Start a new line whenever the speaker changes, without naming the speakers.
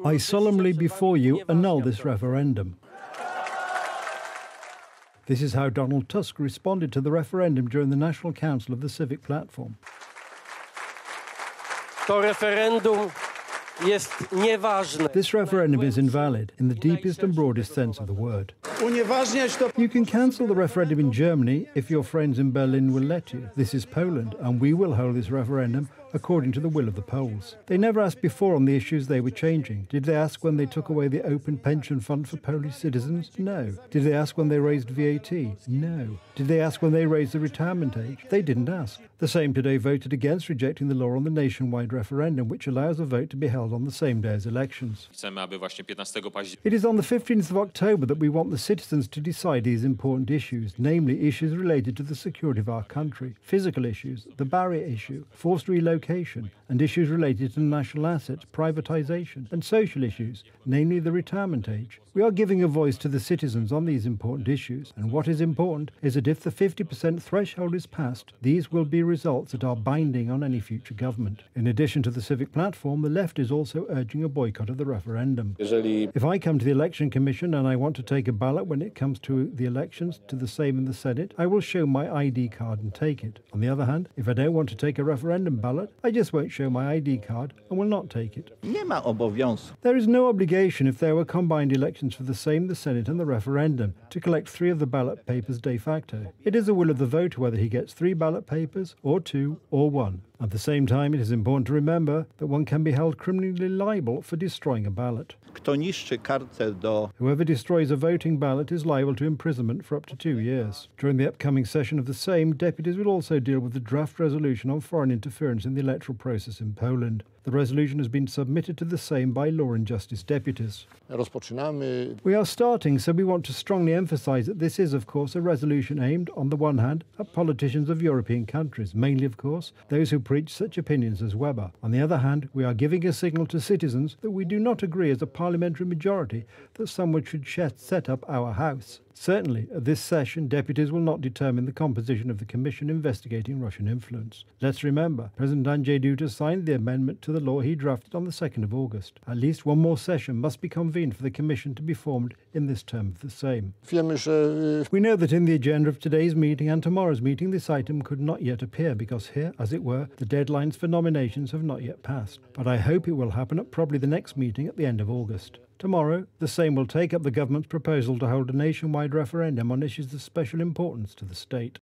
I solemnly before you annul this referendum. This is how Donald Tusk responded to the referendum during the National Council of the Civic Platform. This referendum is invalid in the deepest and broadest sense of the word. You can cancel the referendum in Germany if your friends in Berlin will let you. This is Poland, and we will hold this referendum according to the will of the Poles. They never asked before on the issues they were changing. Did they ask when they took away the open pension fund for Polish citizens? No. Did they ask when they raised VAT? No. Did they ask when they raised the retirement age? They didn't ask. The Sejm today voted against rejecting the law on the nationwide referendum, which allows a vote to be held on the same day as elections. It is on the 15th of October that we want the citizens to decide these important issues, namely issues related to the security of our country, physical issues, the barrier issue, forced relocation, and issues related to national assets, privatisation, and social issues, namely the retirement age. We are giving a voice to the citizens on these important issues, and what is important is that if the 50% threshold is passed, these will be results that are binding on any future government. In addition to the Civic Platform, the left is also urging a boycott of the referendum. If I come to the Election Commission and I want to take a ballot when it comes to the elections to the Sejm and the Senate, I will show my ID card and take it. On the other hand, if I don't want to take a referendum ballot, I just won't show my ID card and will not take it. There is no obligation if there were combined elections for the Sejm, the Senate and the referendum to collect 3 of the ballot papers de facto. It is the will of the voter whether he gets 3 ballot papers or 2 or 1. At the same time, it is important to remember that one can be held criminally liable for destroying a ballot. Whoever destroys a voting ballot is liable to imprisonment for up to 2 years. During the upcoming session of the Sejm, deputies will also deal with the draft resolution on foreign interference in the electoral process in Poland. The resolution has been submitted to the Sejm by Law and Justice deputies. We are starting, so we want to strongly emphasise that this is, of course, a resolution aimed, on the one hand, at politicians of European countries, mainly, of course, those who preach such opinions as Weber. On the other hand, we are giving a signal to citizens that we do not agree as a parliamentary majority that someone should set up our house. Certainly, at this session, deputies will not determine the composition of the commission investigating Russian influence. Let's remember, President Andrzej Duda signed the amendment to the law he drafted on the 2nd of August. At least one more session must be convened for the commission to be formed in this term of the Sejm. We know that in the agenda of today's meeting and tomorrow's meeting, this item could not yet appear because here, as it were, the deadlines for nominations have not yet passed. But I hope it will happen at probably the next meeting at the end of August. Tomorrow, the Sejm will take up the government's proposal to hold a nationwide referendum on issues of special importance to the state.